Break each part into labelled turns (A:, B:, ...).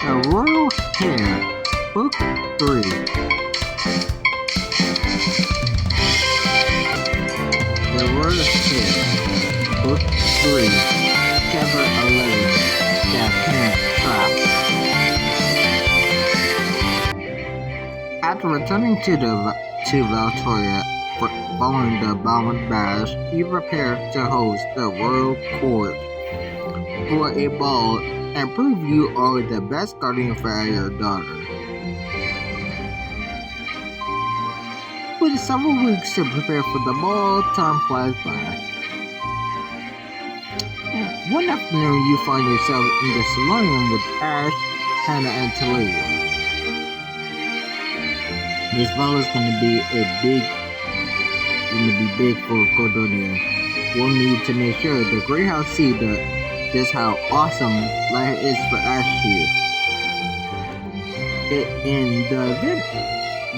A: The Royal Heir, Book 3. The Royal Heir, Book 3, Chapter 11, The Apparent Trap. After returning to Valtoria following the Balmond Bash, he prepared to host the royal court for a ball and prove you are the best guardian for your daughter. With several weeks to prepare for the ball, time flies by. One afternoon, you find yourself in the saloon with Ash, Hannah, and Talia. This ball is gonna be big for Cordonia. We'll need to make sure the Greyhounds see just how awesome life is for Ash here. And the event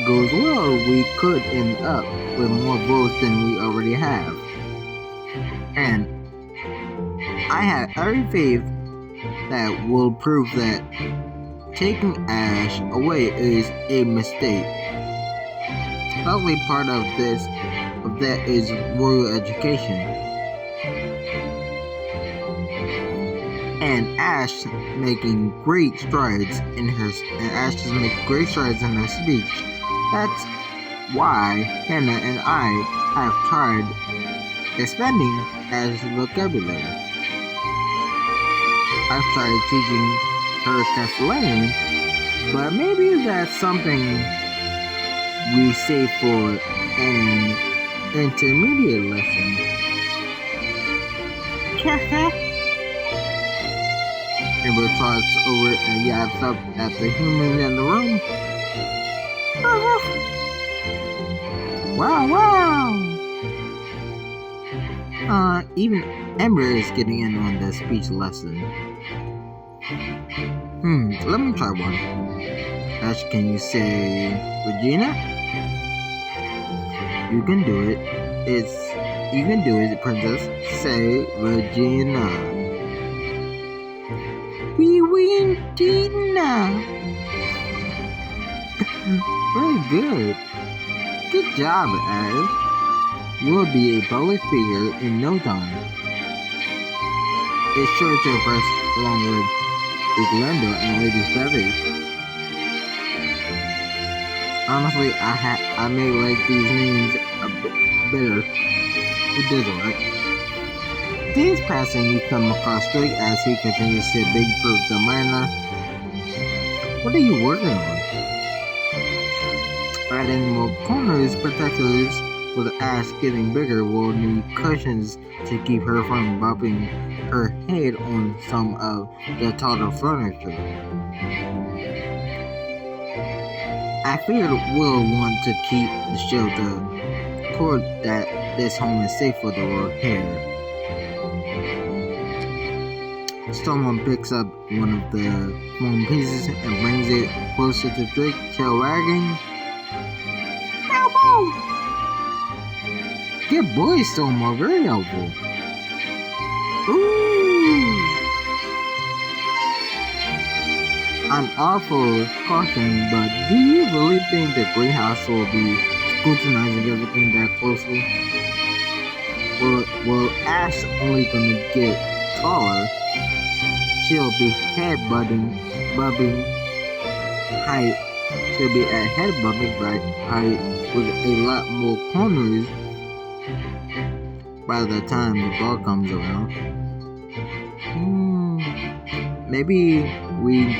A: goes well, we could end up with more votes than we already have. And I have every faith that will prove that taking Ash away is a mistake. Probably part of that is royal education. And Ash making great strides in her speech. That's why Hannah and I have tried expanding Ash's vocabulary. I've tried teaching her Castellan, but maybe that's something we save for an intermediate lesson. Amber trots over and yaps up at the humans in the room. Wow! Even Amber is getting in on the speech lesson. Let me try one. Ash, can you say Regina? You can do it. You can do it, princess. Say Regina. Regina. Very good. Good job, Ash. You will be a public figure in no time. It's sure to impress along with Glenda and Lady Savvy. Honestly, I may like these names a bit better. Who doesn't, right? Days pass and you come across Drake as he continues to big for the miner. What are you working on? Adding more corners protectors with Ash getting bigger will need cushions to keep her from bumping her head on some of the taller furniture. I figured we'll want to keep the shelter court that this home is safe for the royal Heir. Someone picks up one of the small pieces and brings it closer to Drake, tail wagging. Helpful! Good boy, Storm, very helpful. Ooh! I'm all for caution, but do you really think the Greyhounds will be scrutinizing everything that closely? Well, Ash only gonna get taller. She'll be bubbing height. She'll be at head bubbing height with a lot more corners by the time the ball comes around. Maybe we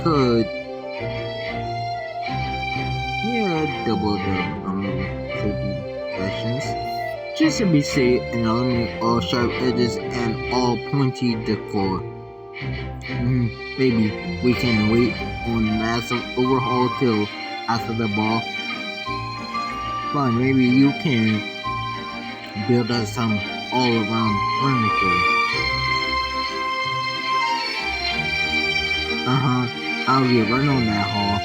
A: could double the safety sections just to be safe and eliminate all sharp edges and all pointy decor. Maybe we can wait on massive overhaul till after the ball. Fine, maybe you can build us some all-around furniture. I'll get right on that, Hall.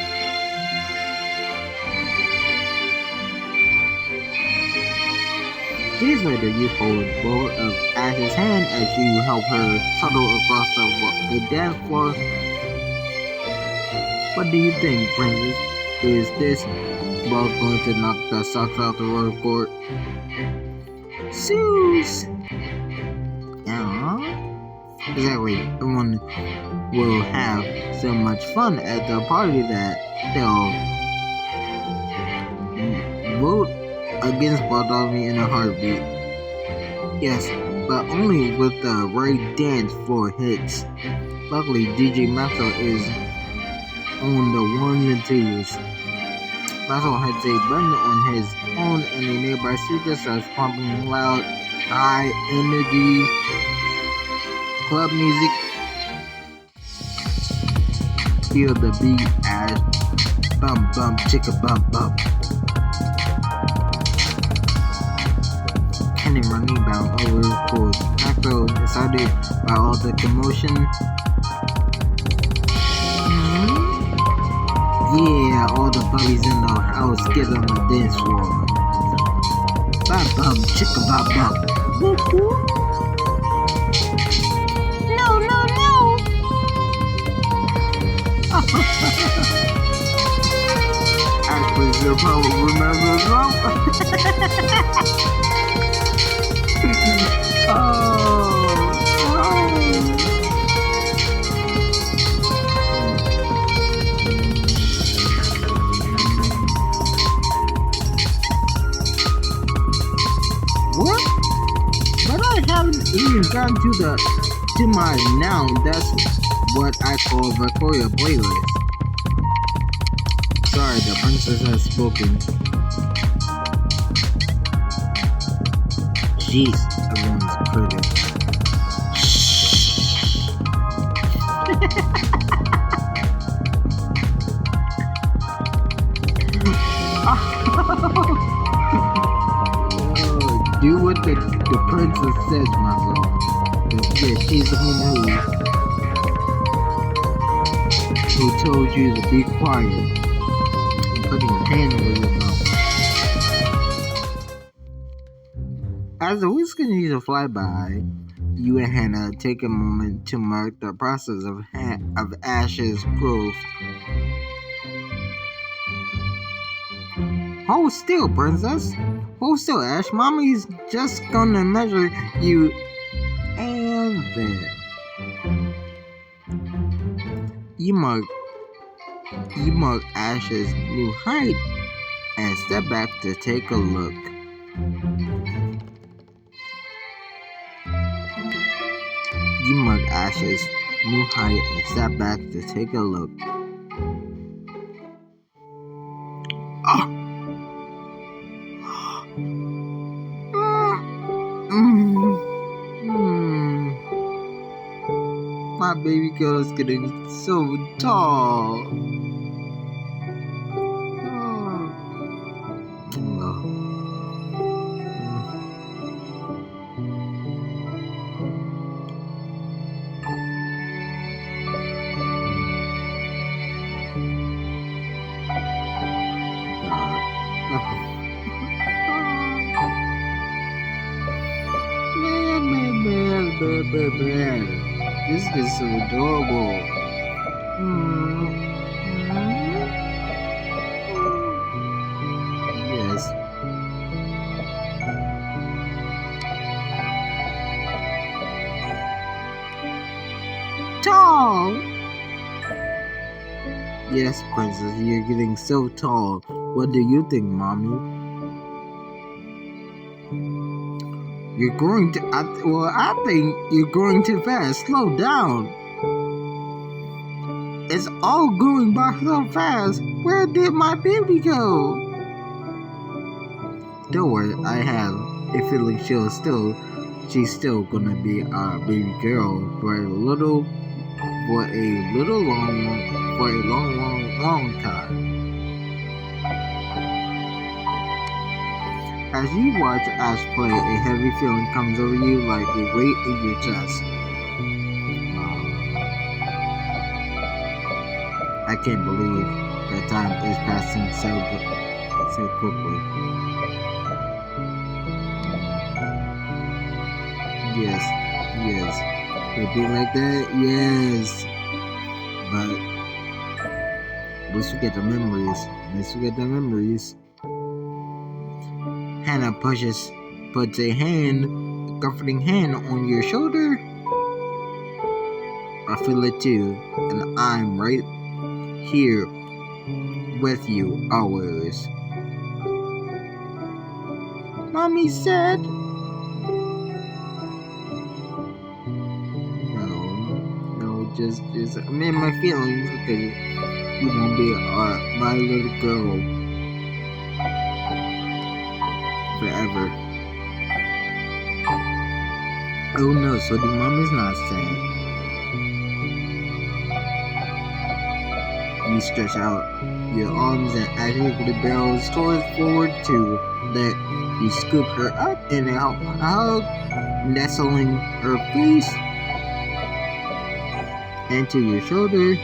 A: Days later, you hold both of Ash's hand as you help her shuttle across the dance floor. What do you think, Princess? Is this ball going to knock the socks out the royal court? Zeus! Yeah. Exactly. Everyone will have so much fun at the party that they'll vote against Bartholomew in a heartbeat. Yes, but only with the right dance floor hits. Luckily, DJ Maxwell is on the ones and twos. Maxwell hits a button on his phone and the nearby speaker starts pumping loud, high energy club music. Feel the beat as bum bum chicka bum bum. Kenny running bound over the court. Maxwell excited by all the commotion. Yeah, all the buddies in the house get on the dance floor. Bum bum chicka bum bum. Whoop whoop. No, no, no. Actually, you'll probably remember as well. What? But I haven't even gotten to my now. That's what I call Victoria playlist. Sorry, the princess has spoken. Jeez, everyone's critic. Do what the princess says, myself. Yeah, she's the one who told you to be quiet and putting your hand over your mouth. As the weeks continue to fly by, you and Hannah take a moment to mark the process of Ash's growth. Hold still, princess. Hold still, Ash. Mommy's just gonna measure you. And there. You mark Ash's new height and step back to take a look. You mark Ash's new height and step back to take a look. Oh. My baby girl is getting so tall. Man. This is so adorable. Yes. Tall. Yes, princess, you're getting so tall. What do you think, mommy? You're growing I think you're growing too fast. Slow down. It's all going by so fast. Where did my baby go? Don't worry, I have a feeling she's still gonna be our baby girl for a long time. As you watch Ash play, a heavy feeling comes over you like a weight in your chest. I can't believe that time is passing so quickly. Yes. It be like that, yes. But Let's forget the memories. Let's forget the memories. Hannah puts a comforting hand on your shoulder. I feel it too, and I'm right here with you always. Mommy said, just I'm in my feelings because you won't be my little girl forever. Oh no, so the mom is not sad. You stretch out your arms and actively barrels towards forward to let you scoop her up and hug, nestling her face into your shoulder.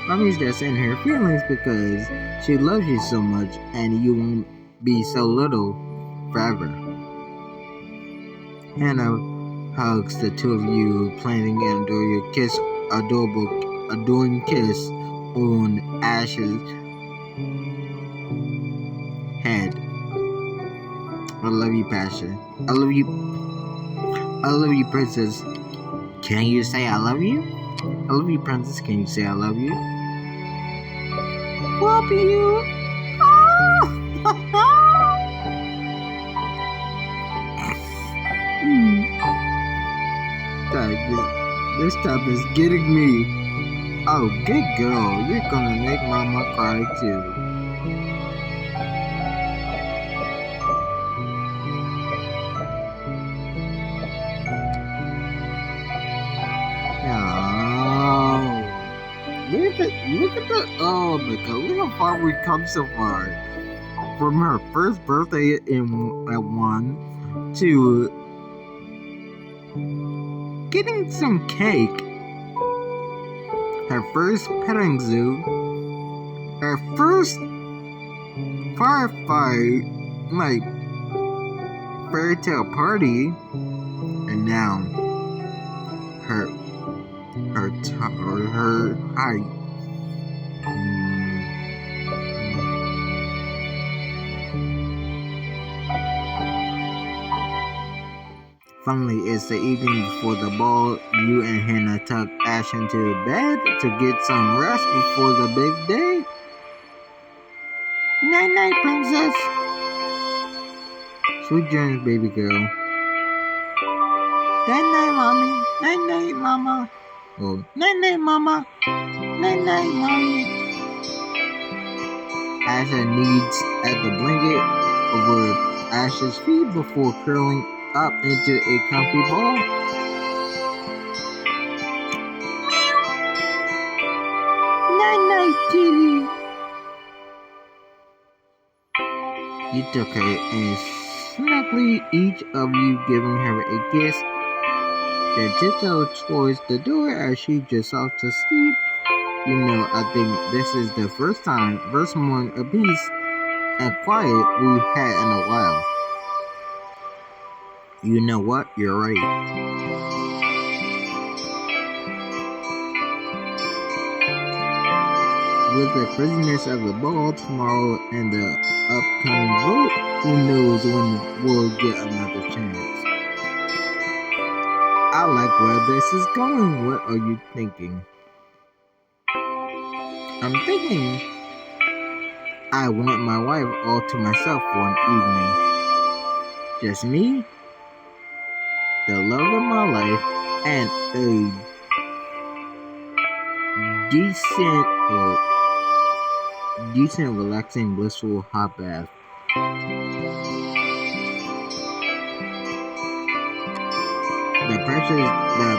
A: Mommy's just in her feelings because she loves you so much and you won't be so little forever. Hannah hugs the two of you, planning and adore your adoring kiss on Ash's head. I love you, Passion. I love you, Princess. Can you say I love you? I love you, Princess. Can you say I love you? Love you. This stuff is getting me. Oh, good girl. You're gonna make Mama cry too. Look at the oh my god, look how far we've come so far. From her first birthday at 1 to getting some cake, her first petting zoo, her first firefight, like fairy tale party, and now her height. Finally, it's the evening before the ball. You and Hannah tuck Ash into bed to get some rest before the big day. Night night, princess. Sweet dreams, baby girl. Night night, mommy. Night night, mama. Oh, night night, mama. Night night, mommy. Asha kneads at the blanket over Ash's feet before curling up into a comfy ball. Night night, kitty. You took her and snugly, each of you giving her a kiss. Then tiptoed towards the door as she just off to sleep. You know, I think this is the first morning of peace and quiet we've had in a while. You know what? You're right. With the craziness of the ball tomorrow and the upcoming vote, who knows when we'll get another chance. I like where this is going. What are you thinking? I'm thinking I want my wife all to myself one evening. Just me, the love of my life, and a decent, relaxing, blissful hot bath. The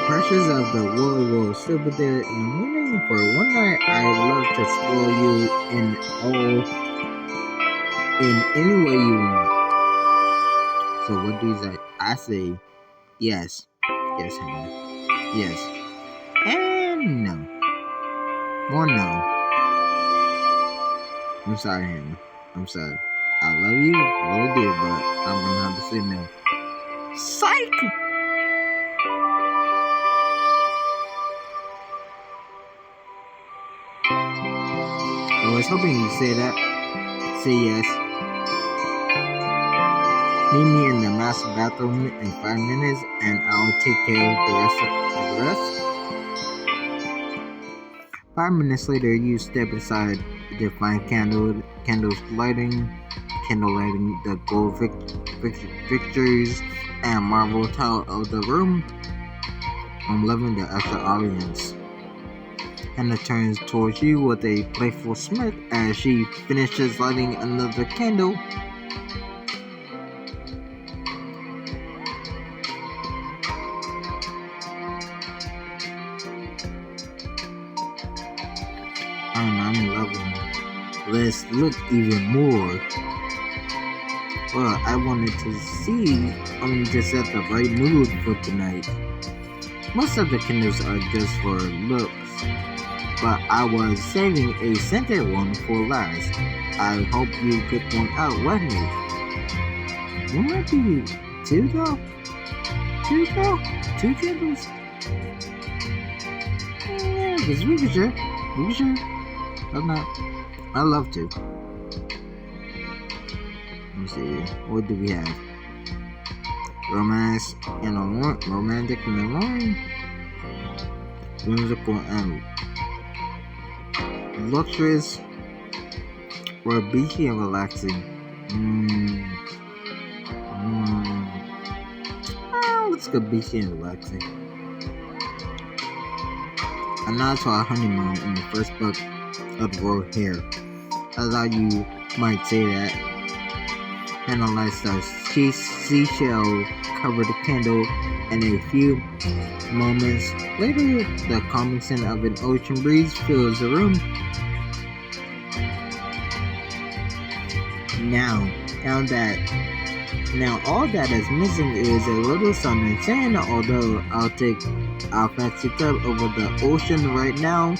A: pressures of the world will still be there in the morning. For one night, I'd love to spoil you in any way you want. So what do you say? I say yes, Hannah, yes, and no, more no. I'm sorry, Hannah. I'm sorry. I love you, I really do, but I'm gonna have to say no. Psych! I was hoping you'd say that. Say yes. Meet me in the master bathroom in 5 minutes and I'll take care of the rest. 5 minutes later, you step inside to find candle lighting the gold fixtures and marble tile of the room. I'm loving the extra audience. Hannah turns towards you with a playful smirk as she finishes lighting another candle. And I'm loving it. Let's look even more. Well, I wanted to see I'm just at the right mood for tonight. Most of the candles are just for looks, but I was saving a scented one for last. I hope you pick one out with me. There might be two though? Two candles? Yeah, because we can share. I'm not. I love to. Let me see. What do we have? Romantic and alone. Whimsical and luxurious. Or beachy and relaxing. Let's go beachy and relaxing. A nod to our honeymoon in the first book of the royal Heir. I thought you might say that. And lights the seashell covered the candle, and a few moments later, the calming scent of an ocean breeze fills the room. Now all that is missing is a little sun and sand, although I'll take our fancy tub over the ocean right now.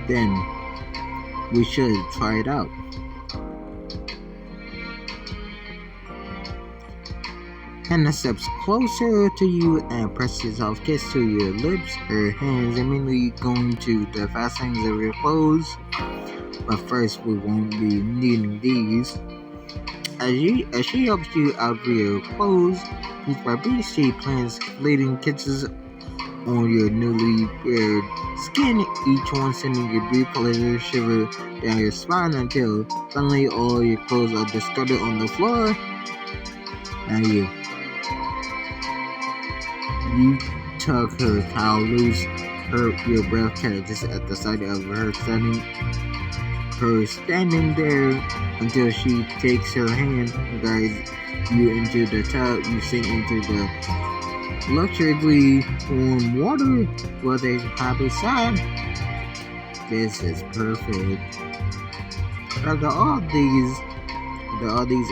A: Then we should try it out. Hannah steps closer to you and presses a soft kiss to your lips. Her hands immediately going to the fastenings of your clothes. But first, we won't be needing these. As she helps you out with your clothes, piece by piece, she plants fleeting kisses on your newly bared skin, each one sending a brief pleasure shiver down your spine until suddenly all your clothes are discarded on the floor. Now you tug her towel loose, your breath catches at the sight of her standing there until she takes her hand and guides you into the tub. You sink into the luxuriously warm water with a happy sigh. This is perfect. After all these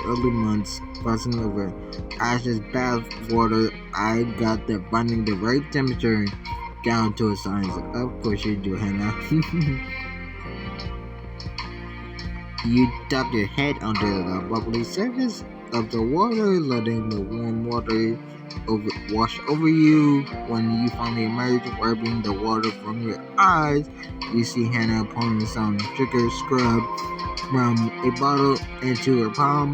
A: early months crossing over Ash's bath water, I got finding the right temperature down to a science. Of course you do, Hannah. You duck your head under the bubbly surface of the water, letting the warm water wash over you. When you finally emerge, wiping the water from your eyes, you see Hannah pouring some sugar scrub from a bottle into her palm.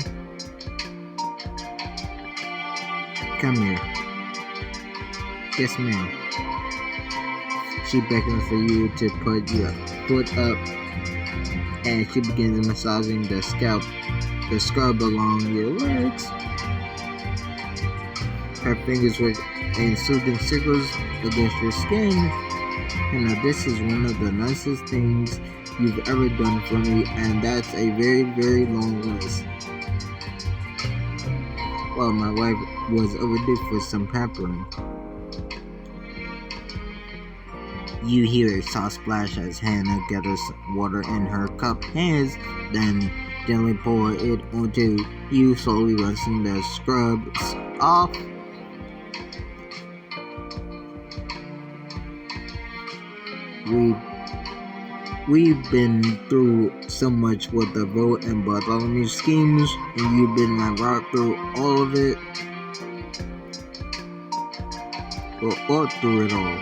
A: Come here. Yes, ma'am. She beckons for you to put your foot up, and she begins massaging the scrub along your legs. Her fingers work in soothing circles against your skin. And this is one of the nicest things you've ever done for me, and that's a very, very long list. Well, my wife was overdue for some pampering. You hear a soft splash as Hannah gathers water in her cupped hands, then gently pour it onto you, slowly rinsing the scrubs off. We've been through so much with the vote and Bartholomew schemes, and you've been my rock through all of it. Well, all through it all.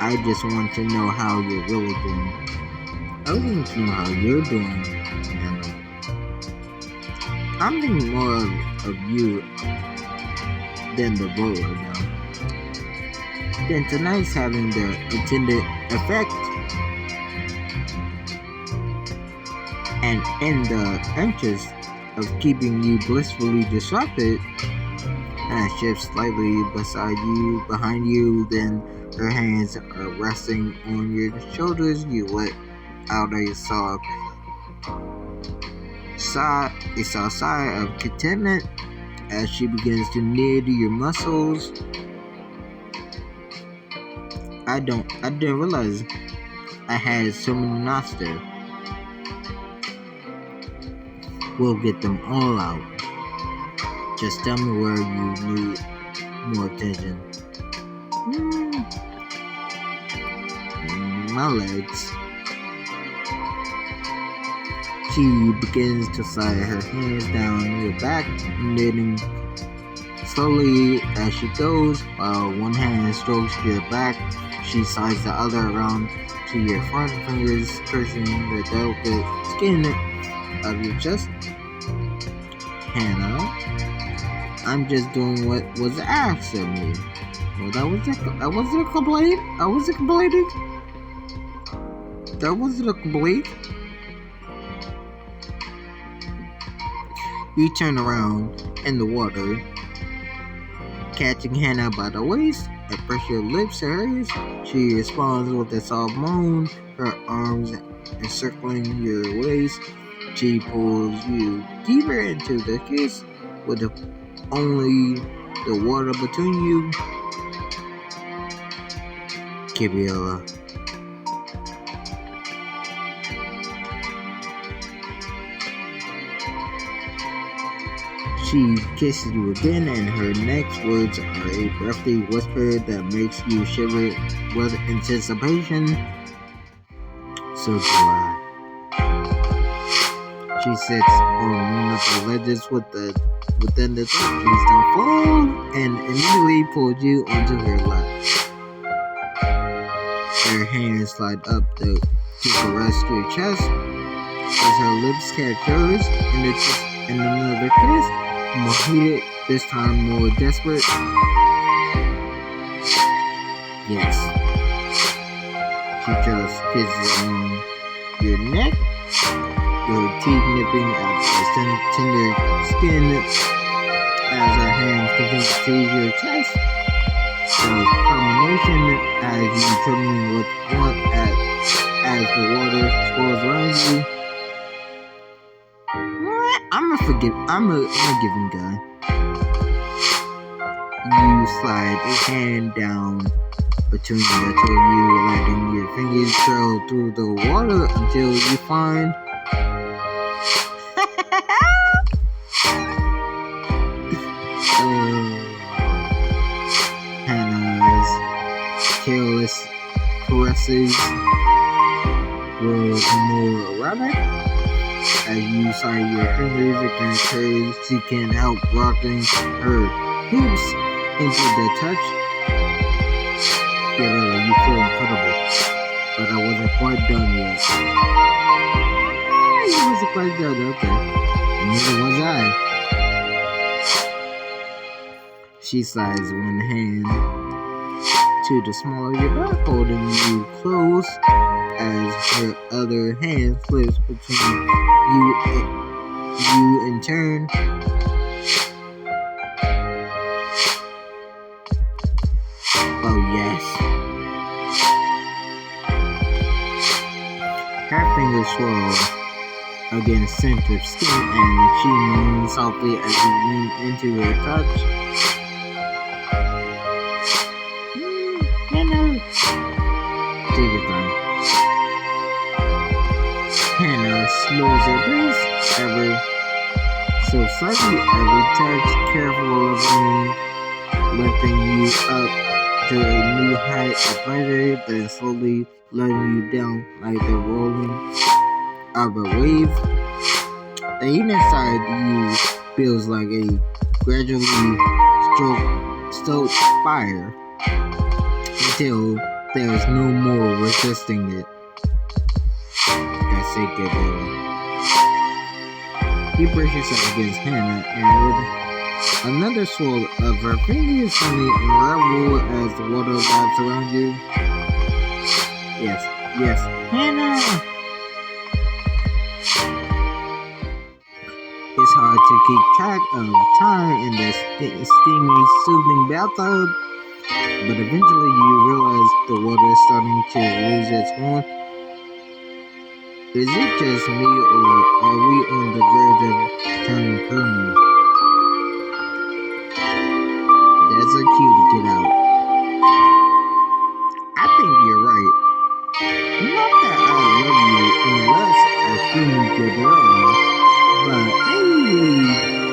A: I just want to know how you're really doing. I really want to know how you're doing. And I'm thinking more of you than the road right now. Then tonight's having the intended effect. And in the interest of keeping you blissfully distracted, and shifts slightly behind you, then her hands are resting on your shoulders. You let out a soft sigh of contentment as she begins to knit your muscles. I didn't realize I had so many knots there. We'll get them all out. Just tell me where you need more attention. My legs. She begins to slide her hands down your back, knitting slowly as she goes. While one hand strokes your back, she slides the other around to your front fingers, tracing the delicate skin of your chest. Hannah, I'm just doing what was asked of me. Well, that wasn't a complaint. I wasn't complaining. That wasn't a complaint. You turn around in the water, catching Hannah by the waist and press your lips to hers. She responds with a soft moan, her arms encircling your waist. She pulls you deeper into the kiss with only the water between you. Gabriella. She kisses you again, and her next words are a breathy whisper that makes you shiver with anticipation. So do I. She sits on one of the ledges within the top. Please don't fall, and immediately pulls you onto her lap. Her hands slide up to caress your chest as her lips catch yours, and another kiss. More heated, this time more desperate. Yes. She just kisses on your neck, your teeth nipping at the tender skin as her hands continue to tease your chest. The combination as you trembling with warmth as the water swirls around you. I'm a giving guy. You slide a hand down between the two of you, letting your fingers trail through the water until you find Hannah's careless caresses grow more erratic. As you slide your fingers against hers, she can't help rocking her hoops into the touch. Gabriella, you feel incredible, but I wasn't quite done yet. You wasn't quite done, okay. And neither was I. She slides one hand to the small of your back, holding you close, as her other hand slips between you in turn. Oh yes. Her fingers swirl against sensitive skin, and she moans softly as you lean into her touch. Take your time. Hannah slows her pace ever so slightly, every touch careful of lifting you up to a new height of pleasure, then slowly letting you down like the rolling of a wave. The heat inside you feels like a gradually stoked fire until There's no more resisting it. That's it, Gabriel. He brushes up against Hannah, and with another swirl of her fingers suddenly unravel as the water laps around you. Yes, yes, Hannah! It's hard to keep track of time in this steamy, soothing bathtub, but eventually you realize the water is starting to lose its warmth. Is it just me, or are we on the verge of turning permanent? That's a cue to get out. I think you're right. Not that I love you unless I truly get love, but maybe we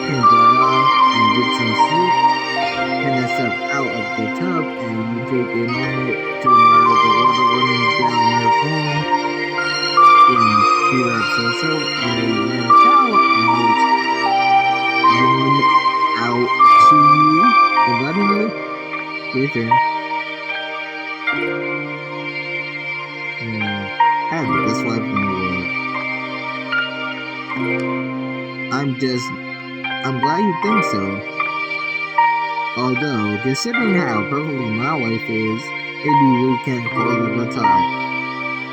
A: can dry off and get some sleep, and step out of the tub, and you take a moment to admire the water running down her form. Then she wraps herself in a warm towel and holds one out to you, invitingly. Your turn. I have the best wife in the world. I'm glad you think so. Although, considering how perfectly my wife is, maybe we can call it a tie.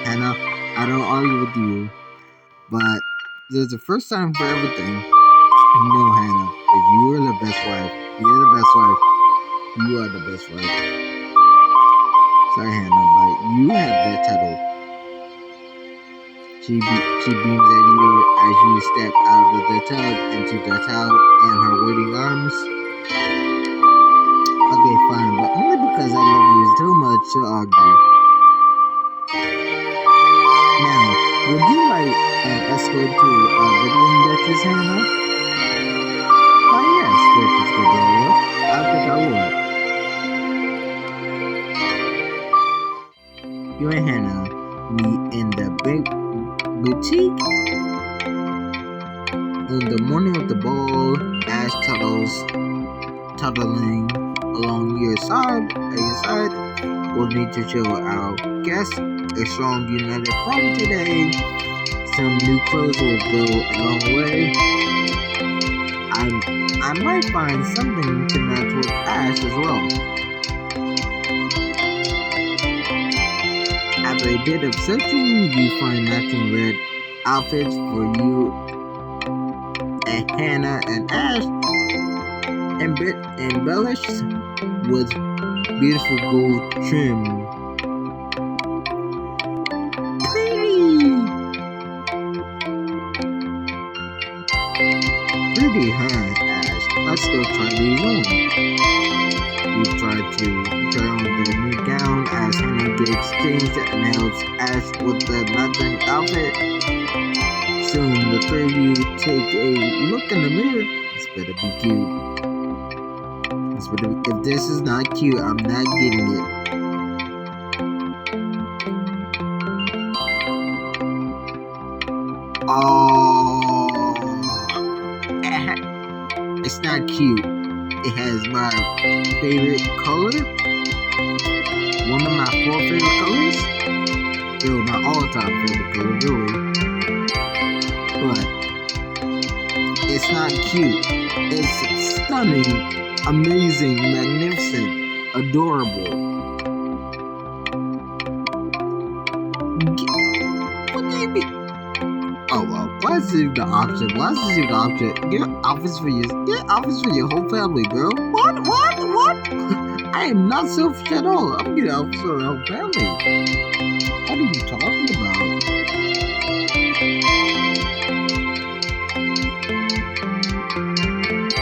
A: Hannah, I don't argue with you, but there's a first time for everything. No, Hannah, if you are the best wife, you're the best wife. You are the best wife. Sorry, Hannah, but you have that title. She beams at you as you step out of the tub into the towel and her waiting arms. Okay, fine, but only because I love you too much to argue. Now, would you like an escort to our bedroom, Duchess Hannah? Oh yes, Duchess Gabriella. I think I would. You and Hannah meet in the big boutique. On the morning of the ball, Ash toddling along your side, we'll need to show our guests a strong united front today. Some new clothes will go a long way. I might find something to match with Ash as well. After a bit of searching, you find matching red outfits for you and Hannah and Ash, embellished with beautiful gold trim. Pretty, huh, Ash? Let's go try these on. You try on the new gown as Hannah gets changed and helps Ash with the matching outfit. Soon the three of you take a look in the mirror. This better be cute. If this is not cute, I'm not getting it. Oh, it's not cute. It has my favorite color. One of my 4 favorite colors. Well, my all-time favorite color, really. But it's not cute. It's stunning, amazing, magnificent, adorable. What do you mean? Oh well, why is this the option? Get outfits for your whole family, girl. What? I am not selfish at all. I'm getting outfits for the whole family. What are you talking about?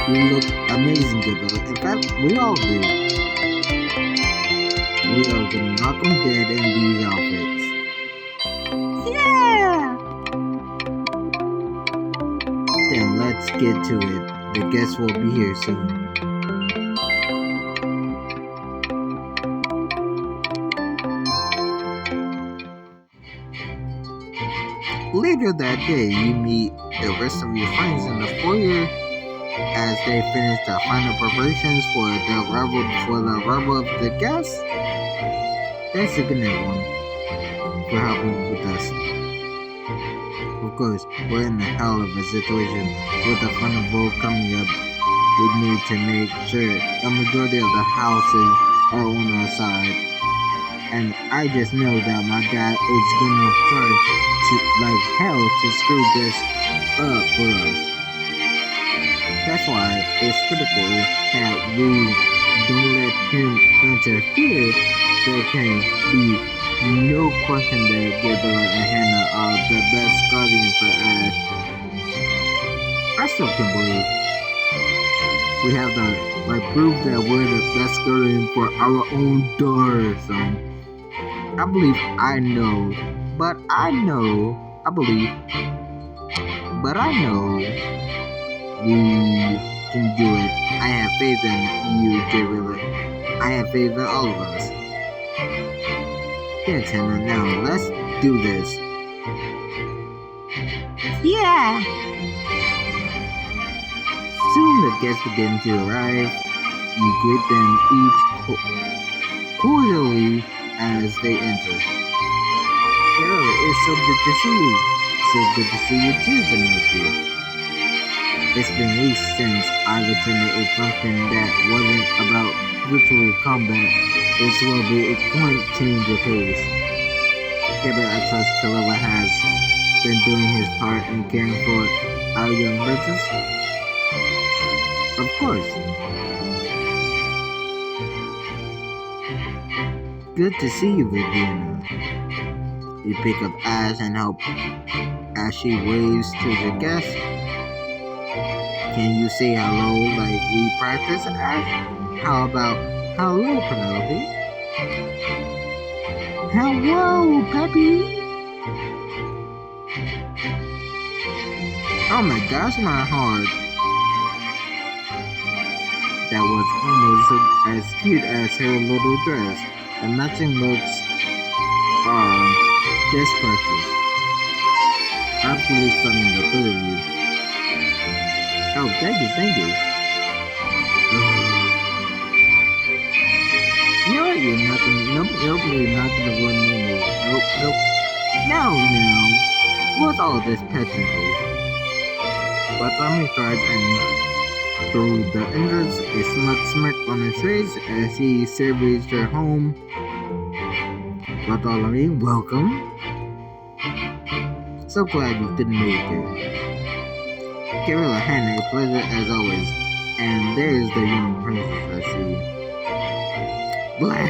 A: You look amazing, Gabriel. In fact, we all do. We are gonna knock them dead in these outfits. Yeah! Then let's get to it. The guests will be here soon. Later that day, you meet the rest of your friends in the foyer as they finish the final preparations for the arrival of the guests. Thanks again, everyone, for helping with us. Of course, we're in a hell of a situation with the thunderbolt coming up. We need to make sure a majority of the houses are on our side. And I just know that my dad is gonna try to like hell to screw this up for us. That's why it's critical that we don't let him interfere. There can be no question that Gabriel and Hannah are the best guardians for Ash. I still can't believe we have the proof that we're the best guardian for our own daughter, son. I believe I know, but I know, I believe, but I know we can do it. I have faith in you, Gabriel. I have faith in all of us. Yes, Hannah, now let's do this. Yeah! Soon the guests begin to arrive. You greet them each cordially as they enter. Carol, it's so good to see you. So good to see you too, Penelope. It's been weeks since I've attended a function that wasn't about ritual combat. This will be a point change of pace. Gabriel, I trust Kalila has been doing his part in caring for our young princess. Of course. Good to see you, Virginia. You pick up Ash and help as she waves to the guests. Can you say hello like we practice, Ash? How about hello, Penelope? Hello, Peppy! Oh my gosh, my heart. That was almost as cute as her little dress. The matching looks are just precious. Absolutely stunning, the three of you. Oh, thank you, thank you. You know what? You're not gonna, you're not gonna run me. Nope. Now, what's all this pageantry? But Tommy tries and through the entrance, a smug smirk on his face as he surveys their home. Bartholomew, welcome. So glad you didn't make it. Gabriel and Hannah, a pleasure as always. And there's the young princess I see. Blah!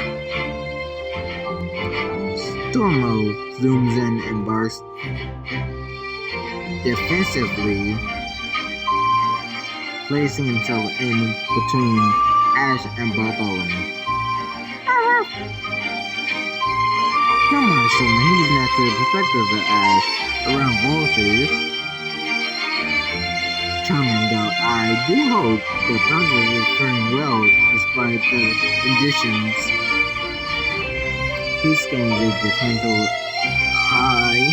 A: Stormo zooms in and barks defensively, placing himself in between Ash and Bartholomew. Come on, Summer, he's naturally protective of Ash around vultures. Charming though, I do hope the princess is faring well despite the conditions. He scans a judgmental eye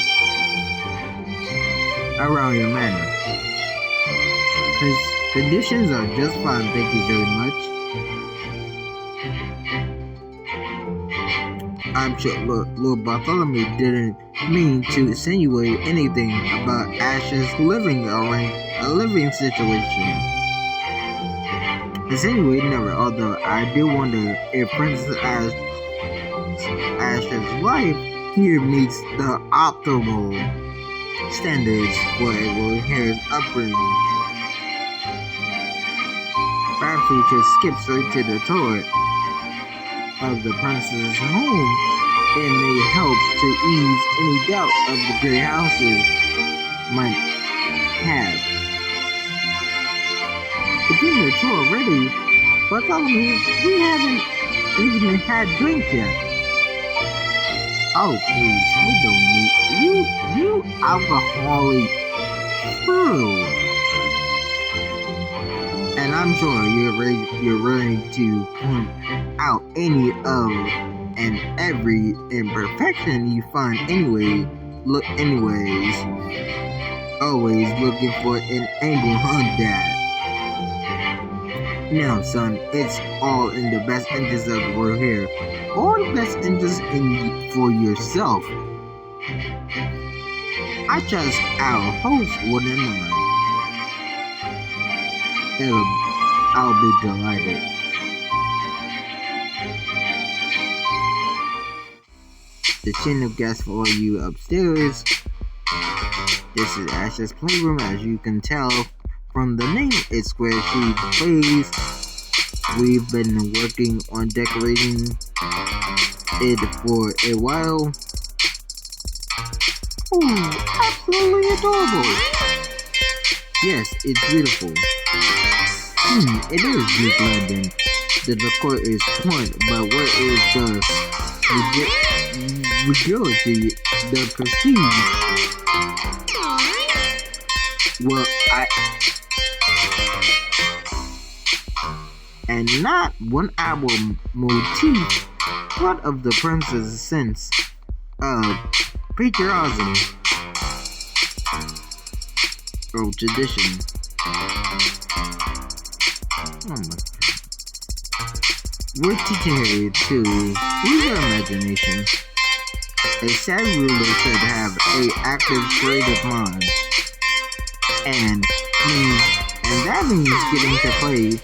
A: around your manner. His conditions are just fine, thank you very much. I'm sure Lord Bartholomew didn't mean to insinuate anything about Ash's living situation. Insinuate never, although I do wonder if Princess Ash's life here meets the optimal standards for a Heir's upbringing. Perhaps we should skip straight to the tour of the princess's home. It may help to ease any doubt of the great houses might have. Begin the tour already, but we haven't even had drinks yet. Oh please, we don't need you alcoholic fool. And I'm sure you're ready to point out any of and every imperfection you find anyways, always looking for an angle on that. Now, son, it's all in the best interest of we're here. All the best interest in for yourself. I trust our host wouldn't mind. I'll be delighted. The chin of guests for you upstairs. This is Ash's playroom, as you can tell from the name. It's where she plays. We've been working on decorating it for a while. Ooh, absolutely adorable. Yes, it's beautiful. It is Duke London. The decor is point, but where is the regality, the prestige? Well, and not one album motif. What of the princess sense of patriotism or tradition? Oh my God. We're teaching her to use her imagination. A sad ruler should have a active creative mind. And that means getting to play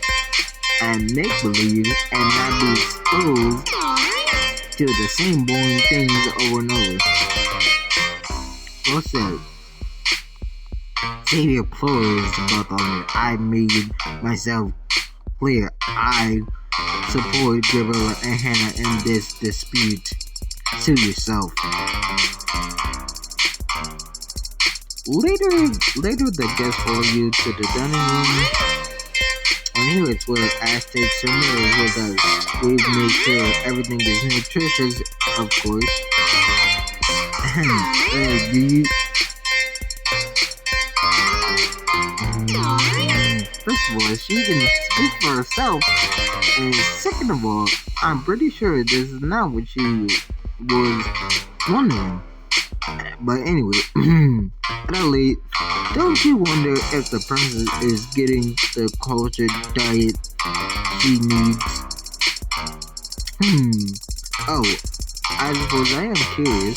A: and make believe and not be exposed to the same boring things over and over. Well said. Say the applause about all I made myself clear. I support Gabriella and Hannah in this dispute. To yourself. Later the guests follow you to the dining room. And here it's where Ash takes her meals with us. We've made sure everything is nutritious, of course. Do you? First of all, she can speak for herself. And second of all, I'm pretty sure this is not what she was wondering. But anyway, Adelaide, don't you wonder if the princess is getting the cultured diet she needs? Oh, I suppose I am curious.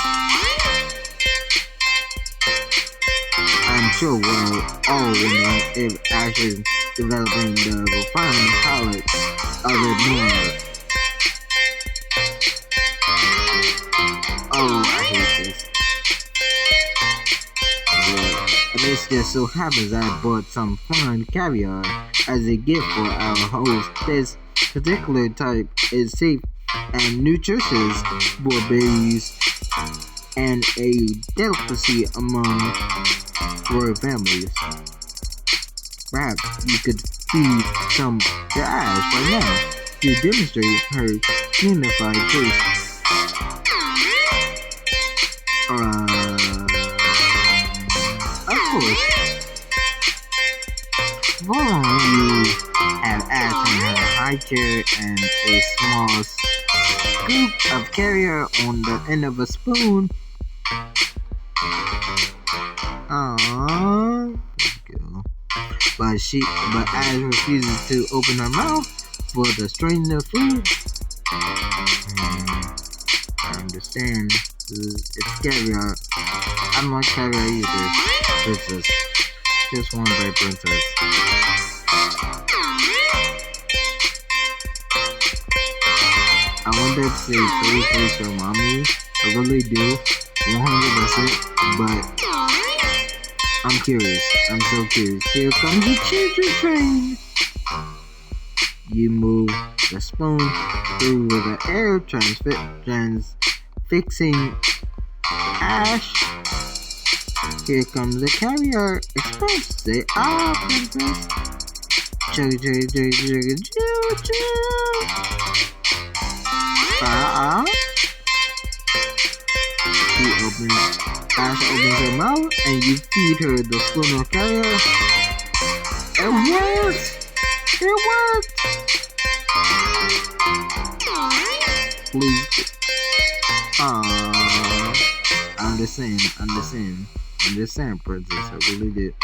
A: I'm sure we're all wondering if Ash is developing the refined palate of it more. Oh, I hate this. And it just so happens I bought some fine caviar as a gift for our host. This particular type is safe and nutritious for babies and a delicacy among royal families. Perhaps you could feed some to Ash right now to demonstrate her unified taste. Of course. Following you have Ash in her high chair and a small scoop of caviar on the end of a spoon. Aww, there you go. But Ash refuses to open her mouth for the stranger food. I understand. It's caviar. I don't like caviar either. Princess. Just one by princess. I wonder if they please your mommy. I really do. 100%. But I'm curious. I'm so curious. Here comes the choo-choo train. You move the spoon through the air, transfixing Ash. Here comes the caviar express. Say, princess. Chugga, chugga, chugga, chugga, choo-choo. Ash opens her mouth and you feed her the spoon of caviar. It worked! It worked! Please. Understand, princess. I really did.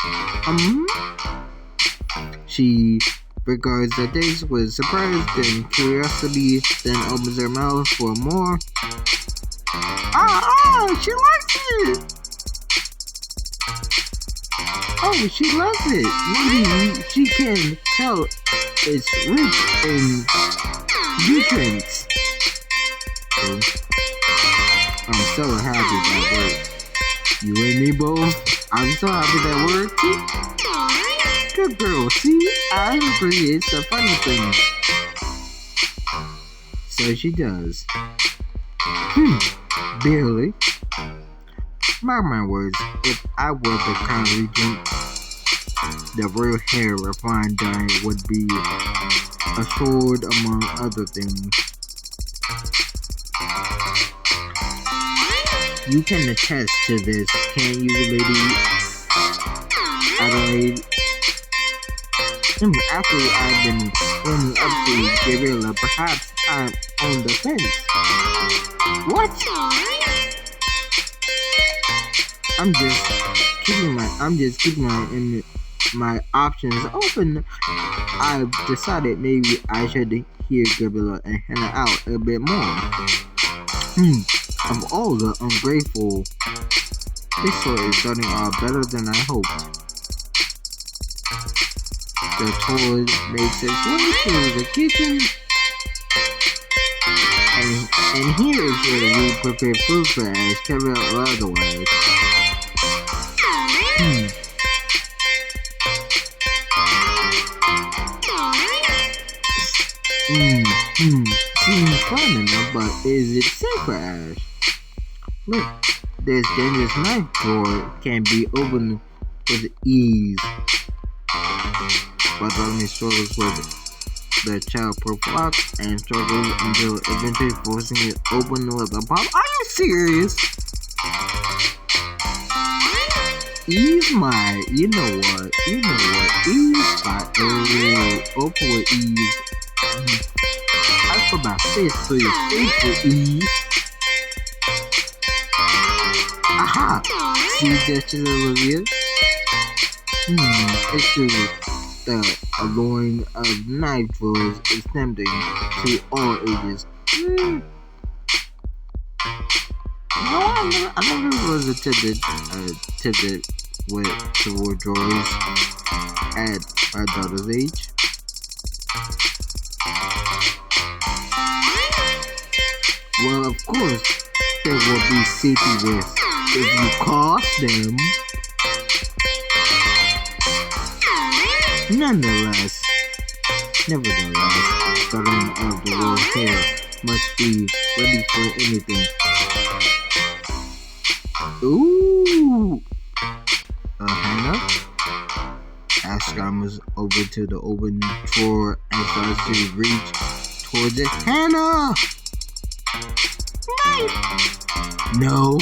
A: She regards the dates with surprise, then curiosity, then opens her mouth for more. She likes it! Oh, she loves it! Maybe she can tell it's rich in nutrients. So, I'm so happy that worked. You and me both? I'm so happy that worked. Good girl, see? I agree, it's a funny thing. So she does. Barely. Mark my words, if I were the crown regent, the real hair refined dye would be assured among other things. You can attest to this, can't you, Lady Adelaide? After I've been running up to Gabriella, perhaps I'm on the fence. What? I'm just keeping my options open. I've decided maybe I should hear Gabriella and Hannah out a bit more. Of all the ungrateful, this story is starting out better than I hoped. The tour makes its way through the kitchen, and here is where we prepare food for Ash, Kevin or otherwise. Seems fun enough, but is it safe for Ash? Look, this dangerous knife drawer can be opened with ease. But only struggles with the child-proof lock and struggles until eventually forcing it open with a pop. Are you serious? Ease my, you know what, ease my, open with ease. I put my fist to your face for ease. Aha! See gestures, Olivia? It's true. The alluring of knife drawers is tempting to all ages. No, I never was tempted with sword drawers at my daughter's age. Well, of course, there will be safety risks if you cross them. Nevertheless, Guardian of the World Hair must be ready for anything. Ooh! Hannah? Ash scrambles over to the open drawer and starts to reach towards it. Hannah! No!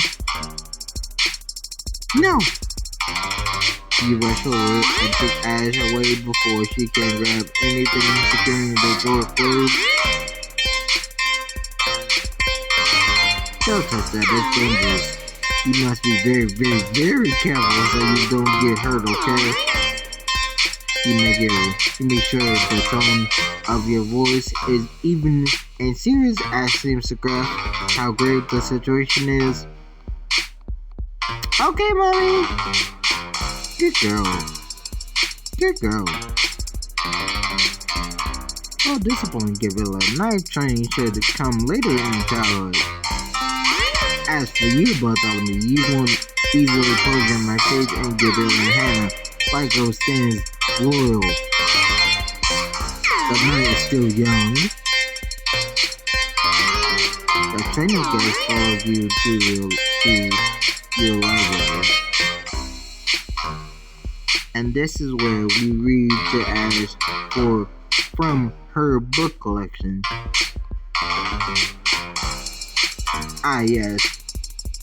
A: You rush over and take Ash away before she can grab anything securing the door closed. Don't touch that, it's dangerous. You must be very, very, very careful so you don't get hurt, okay? You make sure the tone of your voice is even and serious. Ash seems to grasp how grave the situation is. Okay, mommy. Good girl. Oh, discipline, Gabriella. Knife training should come later in childhood. As for you, Bartholomew, you won't easily poison my cage and Gabriella and Hannah. Psycho stands loyal. The night is still young. The training guest follows you to your library. And this is where we read to Ash from her book collection. Ah yes,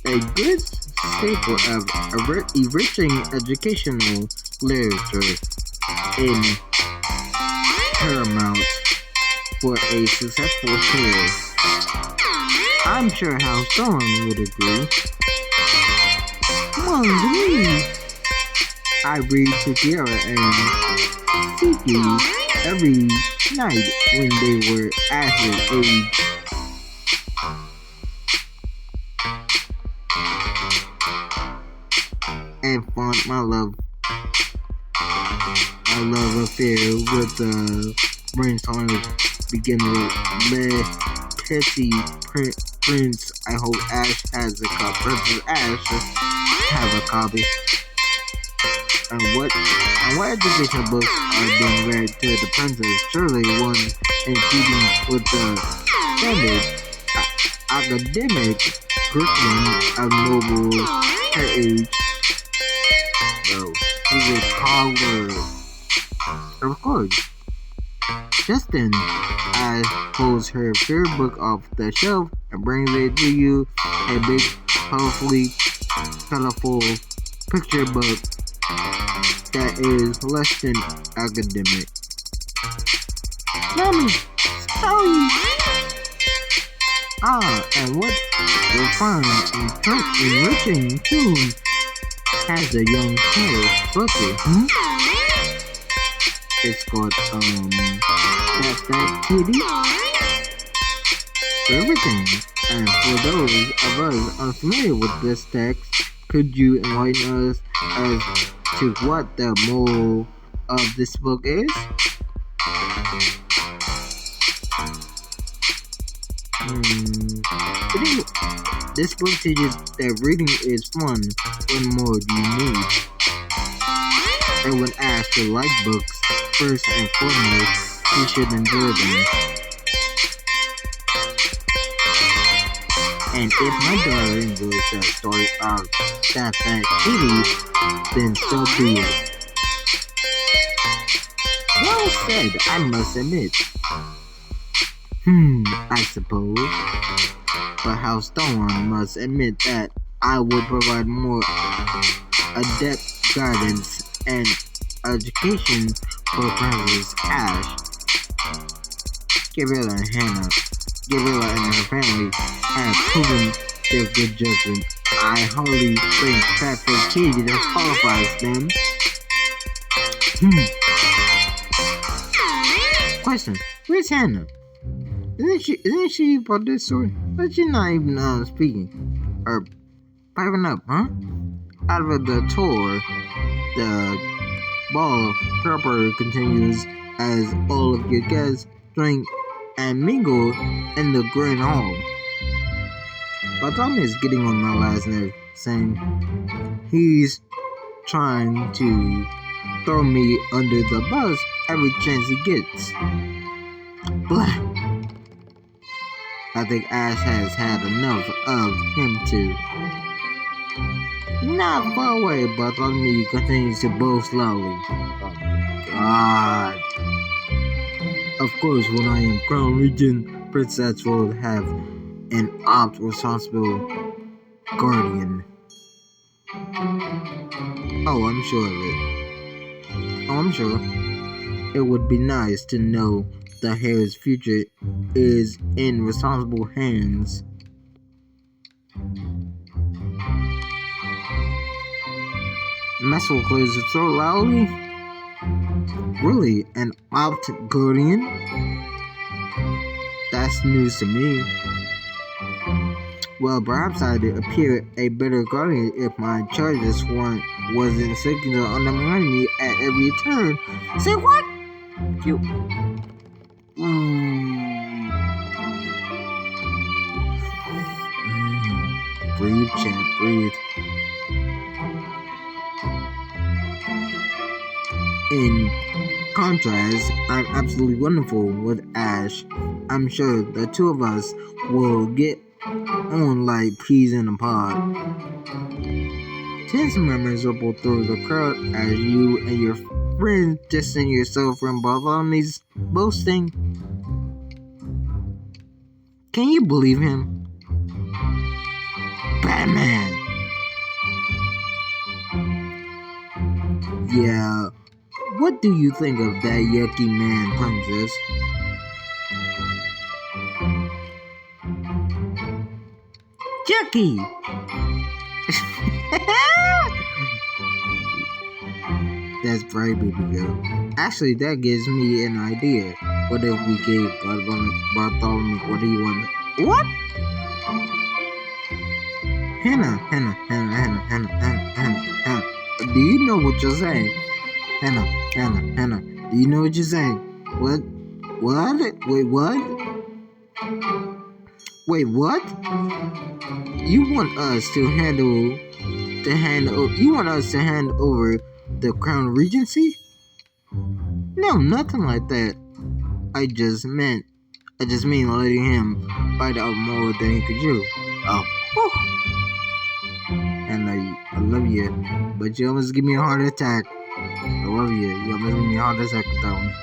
A: a good staple of enriching educational literature in paramount for a successful career. I'm sure how Thorne would agree. Come on, please. I read to Kiara and Tiki every night when they were Ash's age. And fought my love affair with the brainstormers beginner Le Petit Prince. I hope Ash has a copy. Princess Ash have a copy. And what educational books are being read to the princess? Surely one in keeping with the standard academic curriculum of noble heritage. No, he's a toddler. Of course. Just then, Ash pulls her favorite book off the shelf and brings it to you, a big, colorful picture book that is less than academic. Mommy, story! Ah, and what refined and enriching tune has a young Heir booklet, It's called, that kitty? For everything. And for those of us unfamiliar with this text, could you enlighten us as to what the moral of this book is? This book teaches that reading is fun. What more do you need? Everyone asks to like books. First and foremost, he should enjoy them. And if my daughter enjoys the story of that kitty, then so be it. Well said, I must admit. I suppose. But how Stone must admit that I would provide more adept guidance and education for Princess Ash. Gabriella and her family have proven their good judgment. I hardly think that kitty that qualifies them. Question: where's Hannah? Isn't she part of this story? But she's not even speaking or piping up, huh? Out of the tour, the ball proper continues as all of your guests drink and mingle in the grand hall. Bartholomew is getting on my last nerve, saying he's trying to throw me under the bus every chance he gets. Blah. I think Ash has had enough of him too. Not far away, Bartholomew continues to boast loudly. Oh my god. Of course, when I am Crown Regent, Princess will have an responsible guardian. Oh, I'm sure of it. Oh, I'm sure. It would be nice to know that Heir's future is in responsible hands. Maxwell clears his throat loudly. Really? An guardian? That's news to me. Well, perhaps I'd appear a better guardian if my charges wasn't seeking to undermine me at every turn. Say what? You. Breathe, champ, breathe. In contrast, I'm absolutely wonderful with Ash. I'm sure the two of us will get on like peas in a pod. Tense murmurs ripple through the crowd as you and your friend distance yourself from Bartholomew's boasting. Can you believe him? Batman! Yeah, what do you think of that yucky man, Princess? Yucky! That's right, baby girl. Actually, that gives me an idea. What if we gave Bartholomew what do you want? What? Hannah. Do you know what you're saying? Hannah. Do you know what you're saying? What? Wait, what? Wait, what? You want us to you want us to hand over the crown regency? No, nothing like that. I just mean letting him fight out more than he could do. Oh, and I love you, but you almost give me a heart attack. I love you. You almost give me a heart attack with that one.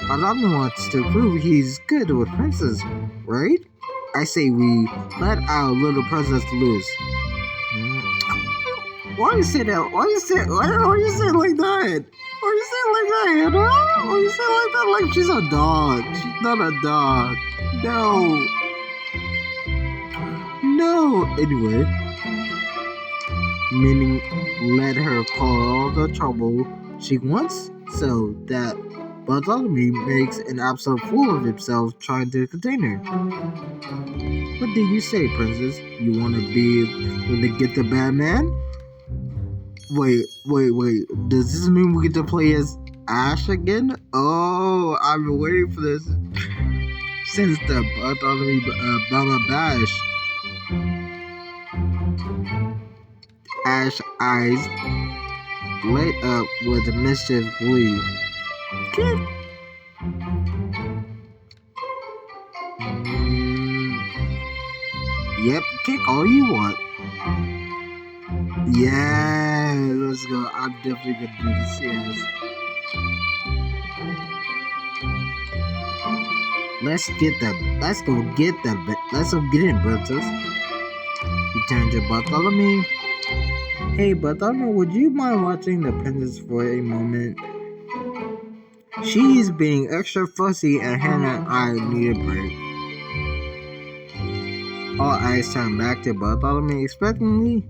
A: Alana wants to prove he's good with princess, right? I say we let our little princess loose. Why you say that? Why you say it like that? Why you say it like that, you know? Why you say it like that? Like she's a dog. She's not a dog. No. Anyway, meaning let her call all the trouble she wants, so that Bartholomew makes an absolute fool of himself trying to contain her. What do you say, princess? You want to get the bad man? Wait. Does this mean we get to play as Ash again? Oh, I've been waiting for this since the Bartholomew Bama Bash. Ash eyes light up with mischief glee. Kick. Yep, kick all you want. Yeah, let's go. I'm definitely gonna do this. Yes. Let's go get in, princess. You turn to Bartholomew. Hey, Bartholomew, would you mind watching the princess for a moment? She's being extra fussy, and Hannah and I need a break. All eyes turn back to Bartholomew expectantly.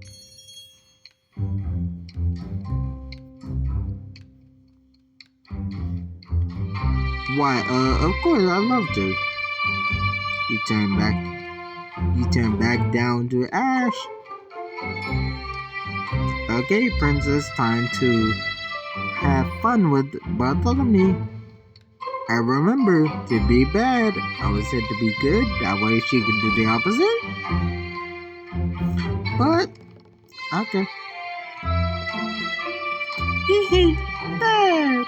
A: Why, of course, I'd love to. You turn back down to Ash. Okay, princess, time to have fun with Bartholomew. I remember, to be bad, I was said to be good, that way she can do the opposite. But, okay. Hee bad.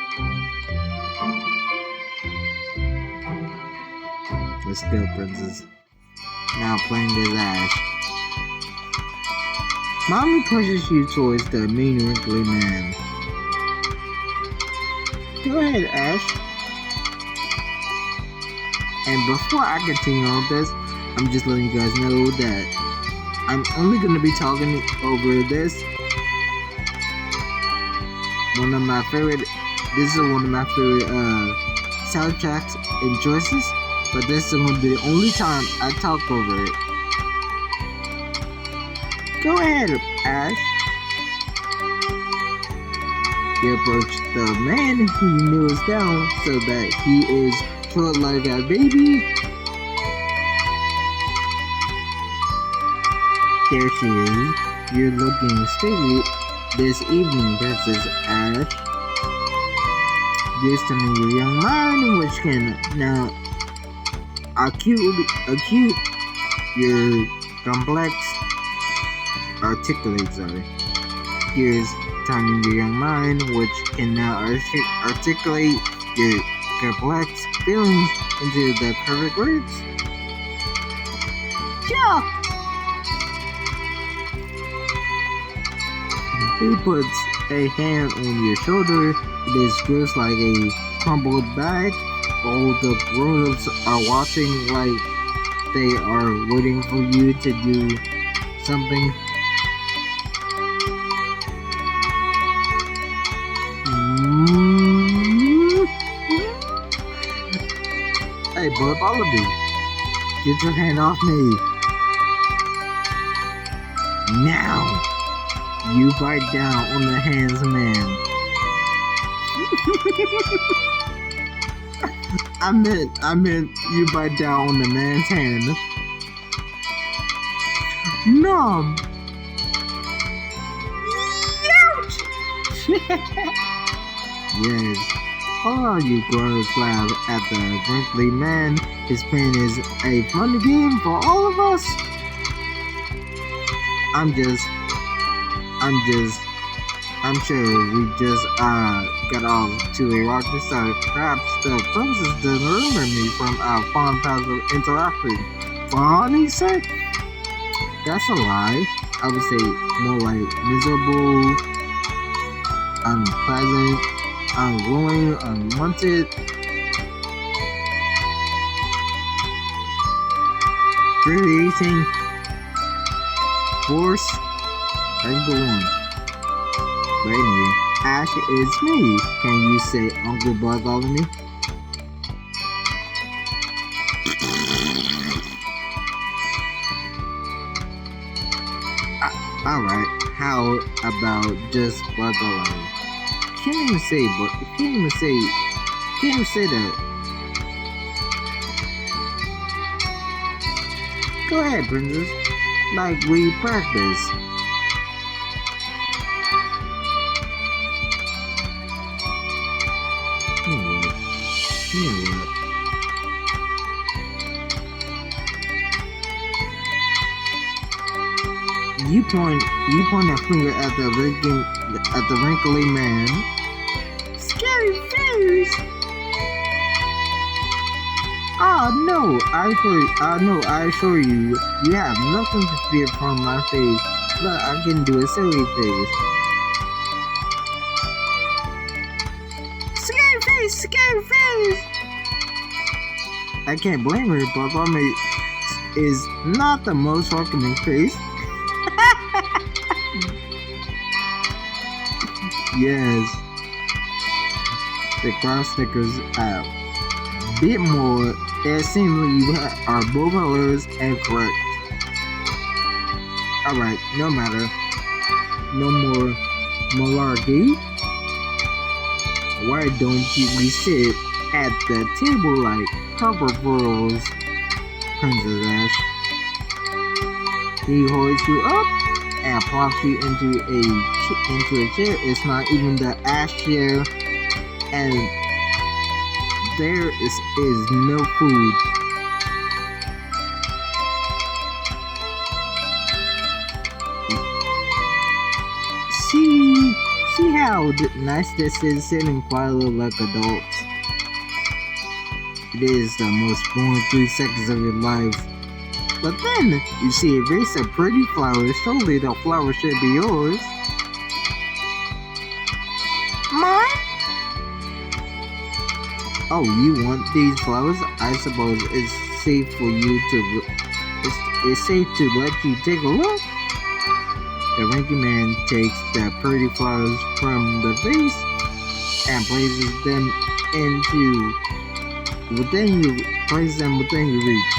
A: Let's go, princess. Now playing as Ash. Mommy pushes you towards the mean wrinkly man. Go ahead, Ash. And before I continue on this, I'm just letting you guys know that I'm only going to be talking over this. This is one of my favorite soundtracks and choices, but this is going to be the only time I talk over it. Go ahead, Ash. You approach the man, he kneels down so that he is short like a baby. There she is. You're looking stately this evening, Princess Ash. This time in your young mind, which can now acute your complex articulate. Here's time in your young mind, which can now articulate your complex feelings into the perfect words. Yeah. He puts a hand on your shoulder. It is grips like a crumbled bag. All the grown-ups are watching like they are waiting for you to do something. Hey, Bartholomew, get your hand off me. Now, you bite down on the hands man. I meant you bite down on the man's hand. No. Yes. All you girls laugh at the wrinkly man. His pain is a funny game for all of us. I'm sure we just got off to a rocky start. Perhaps the princess doesn't remember me from our fond past of interaction. Funny say? That's a lie. I would say more like miserable, unpleasant, unwilling, unwanted. Creating force and go on. But anyway, Ash, it's me. Can you say Uncle Bartholomew? Alright, how about just Bartholomew? Can't even say that. Go ahead, princess. Like we practice. You know what? You point that finger at the wrinkly man. Scary face. I assure you, you have nothing to fear from my face. Look, I can do a silly face. Scary face. I can't blame her, but Bartholomew is not the most welcoming face. Yes, the crowd snickers a bit more. It seems you are both hilarious and correct. Alright, no matter. No more malarkey. Why don't we sit at the table like proper girls, Princess Ash? He holds you up and plops you into a chair. It's not even the Ash chair, and there is no food. See how nice this is, sitting quietly like adults. It is the most boring 3 seconds of your life. But then, you see a vase of pretty flowers. Surely the flowers should be yours. Mine? Oh, you want these flowers? I suppose it's safe to let you take a look. The wrinkly man takes the pretty flowers from the vase and places them within your reach.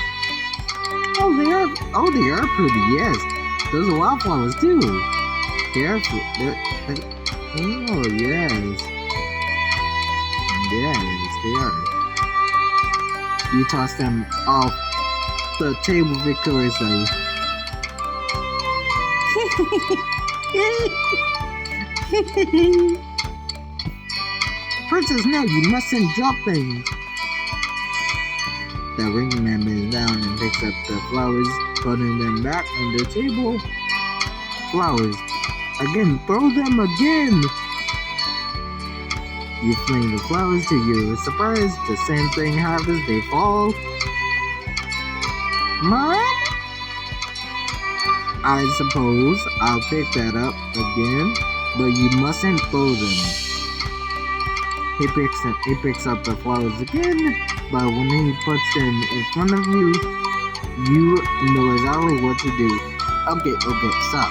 A: Oh, they are pretty. Yes, those are wildflowers too. Oh, yes, they are. You toss them off the table victoriously. Princess, no, you mustn't drop things. The wrinkly man bends down and picks up the flowers, putting them back on the table. Flowers. Again, throw them again. You fling the flowers to your surprise. The same thing happens. They fall. Mom? I suppose I'll pick that up again, but you mustn't throw them. He picks up the flowers again, but when he puts them in front of you, you know exactly what to do. Okay, stop.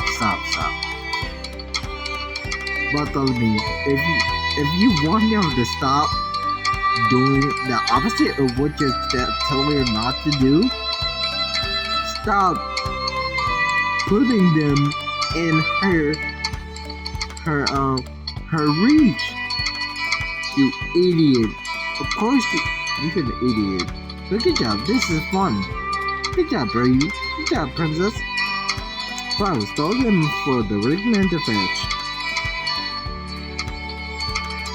A: Bartholomew, if you want him to stop doing the opposite of what you're telling her not to do, stop putting them in her reach. You idiot. Of course you're an idiot. But good job, this is fun. Good job, bro. Good job, princess. Flowers, throw them for the Rickman to fetch.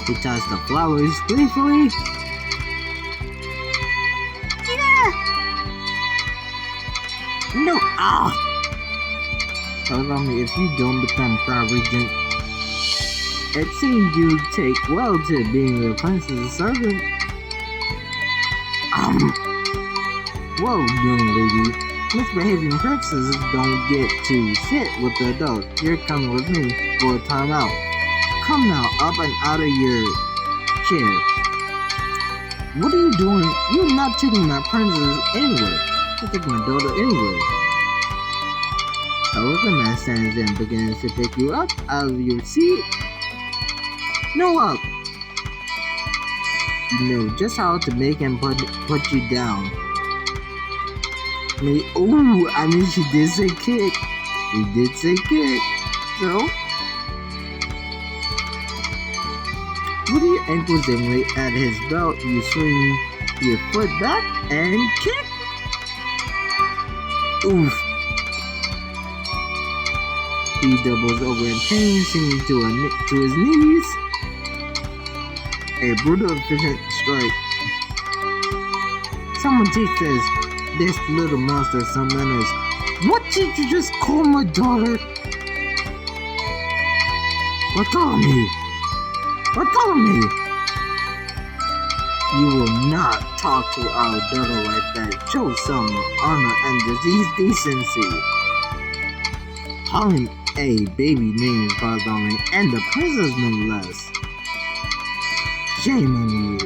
A: He tossed the flowers gleefully. Yeah! No! Ah! Tell me, if you don't become Crown Regent, it seems you take well to being the princess's servant. Whoa, young lady. Misbehaving princesses don't get to sit with the adults. You're coming with me for a time out. Come now, up and out of your chair. What are you doing? You're not taking my princess anywhere. You're taking my daughter anywhere. A worker man stands and begins to pick you up out of your seat. No up. You know just how to make him put you down. Ooh, I mean, she did say kick. He did say kick. So, with your ankles dangling at his belt, you swing your foot back and kick. Oof. He doubles over in pain, sinking to his knees. A brutal, efficient strike. Someone teach this little monster some manners. What did you just call my daughter? Bartholomew! Bartholomew! You will not talk to our daughter like that. Show some honor and decency. Calling a baby named Bartholomew and the princess no less. Shame on you.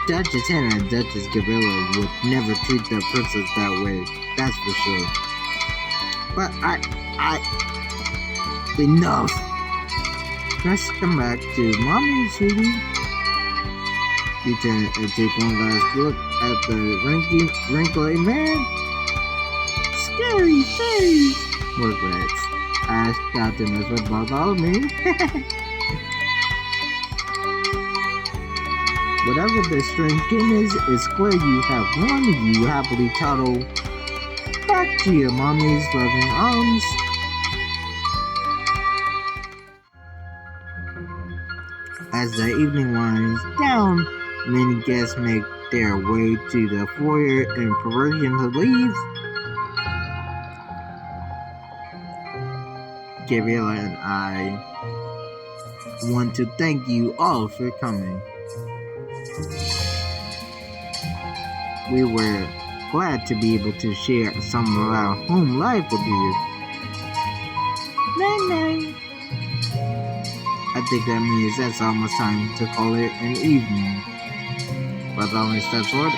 A: Duchess Hannah and Duchess Gabriella would never treat their princess that way, that's for sure. But enough! Let's come back to Mommy, sweetie. You turn and take one last look at the wrinkly man. Scary face! Work rats. I got to mess with Bartholomew. Whatever the strange game is clear you have won. You happily toddle back to your mommy's loving arms. As the evening winds down, many guests make their way to the foyer in preparation to leave. Gabriella and I want to thank you all for coming. We were glad to be able to share some of our home life with you. Night-night. I think that means that's almost time to call it an evening. But only steps forward.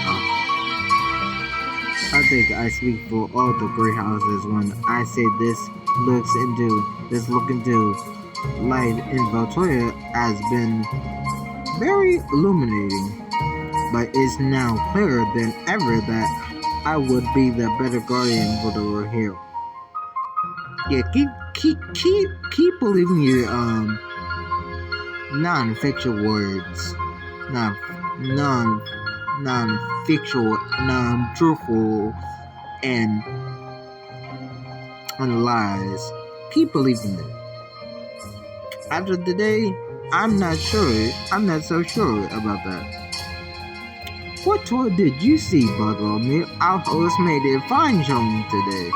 A: I think I speak for all the great houses when I say this look into light in Victoria has been very illuminating. But it's now clearer than ever that I would be the better guardian for the world here. Yeah, keep believing your non-fictional words, non-fictional, non-truthful, and lies. Keep believing them. After today, I'm not so sure about that. What toy did you see, Bartholomew? Our host made a fine showing today.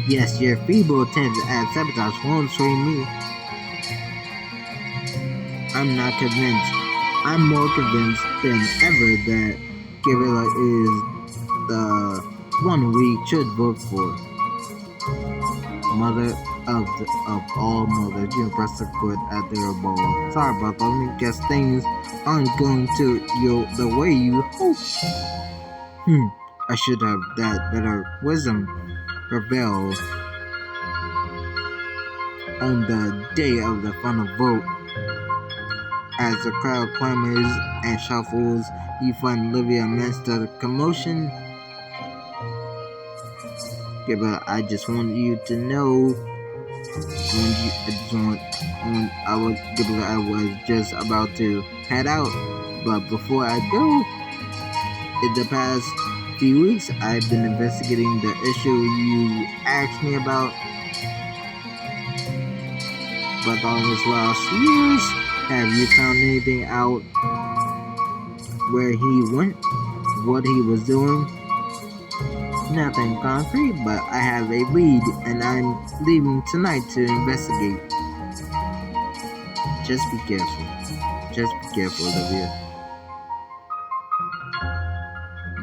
A: Yes, your feeble attempts at sabotage won't sway me. I'm not convinced. I'm more convinced than ever that Gabriella is the one we should vote for. Mother of all mothers, you impressed the court at their ball. Sorry, Bartholomew. Guess things aren't going to the way you hope. I should have that better wisdom prevail on the day of the final vote. As the crowd clamors and shuffles, you find Olivia amidst the commotion. Yeah, but I just want you to know I was just about to head out. But before I go, in the past few weeks, I've been investigating the issue you asked me about Bartholomew's last years. Have you found anything out where he went, what he was doing? Nothing concrete, but I have a lead and I'm leaving tonight to investigate. Just be careful. Just be careful, Olivia.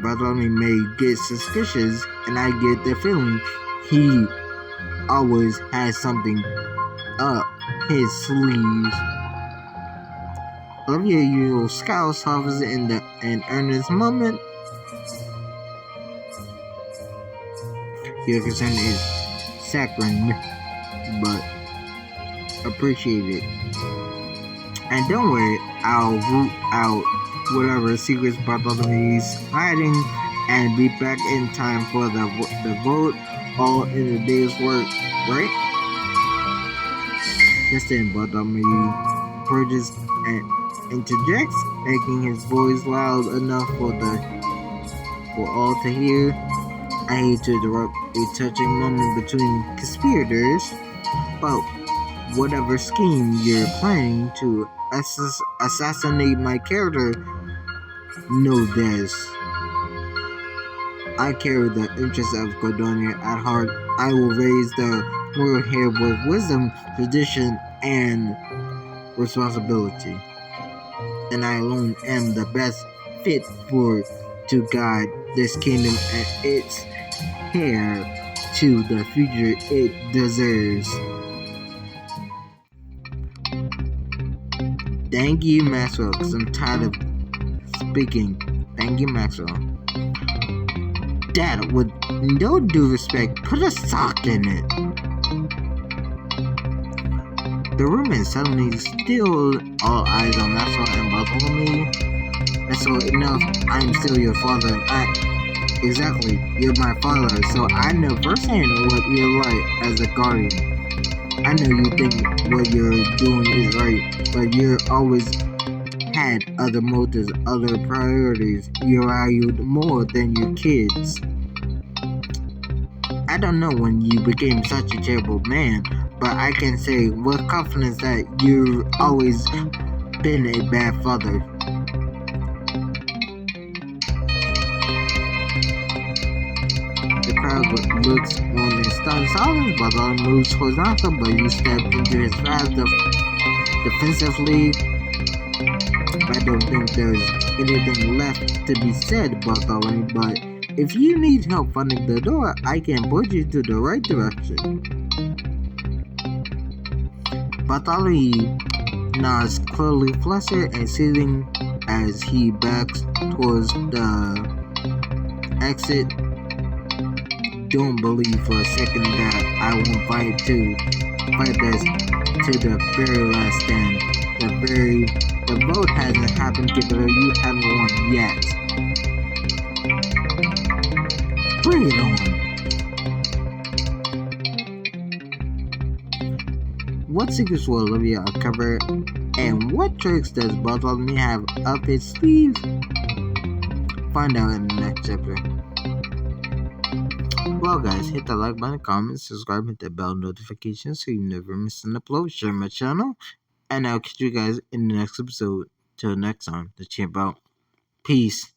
A: Bartholomew may get suspicious, and I get the feeling he always has something up his sleeve. Olivia, you scout softens in an earnest moment. Your concern is saccharine, but appreciate it. And don't worry, I'll root out whatever secrets Bartholomew's hiding and be back in time for the vote, all in a day's work, right? Just then, Bartholomew purges and interjects, making his voice loud enough for all to hear. I hate to interrupt a touching moment between conspirators, but whatever scheme you're planning to assassinate my character, know this. I carry the interests of Cordonia at heart. I will raise the royal hair with wisdom, tradition, and responsibility. And I alone am the best fit to guide this kingdom and its heir to the future it deserves. Thank you, Maxwell, because I'm tired of speaking. Thank you, Maxwell. Dad, with no due respect, put a sock in it. The room is suddenly still, all eyes on Maxwell and Bartholomew. Maxwell, enough, I'm still your father. Exactly, you're my father, so I know firsthand what you're like as a guardian. I know you think what you're doing is right, but you're always had other motives, other priorities. You're valued more than your kids. I don't know when you became such a terrible man, but I can say with confidence that you've always been a bad father. The crowd looks on in stunned silence, but Bartholomew moves towards Malcolm, but you step into his path defensively. I don't think there's anything left to be said, Bartholomew, but if you need help finding the door, I can point you to the right direction. Bartholomew nods, clearly flustered and seething as he backs towards the exit. Don't believe for a second that I won't fight this to the very last stand. The vote hasn't happened, Kipper. You haven't won yet. Bring it on. What secrets will Olivia uncover, and what tricks does Bartholomew have up his sleeve? Find out in the next chapter. Well, guys, hit the like button, comment, subscribe, hit the bell notification so you never miss an upload. Share my channel, and I'll catch you guys in the next episode. Till next time, the champ out. Peace.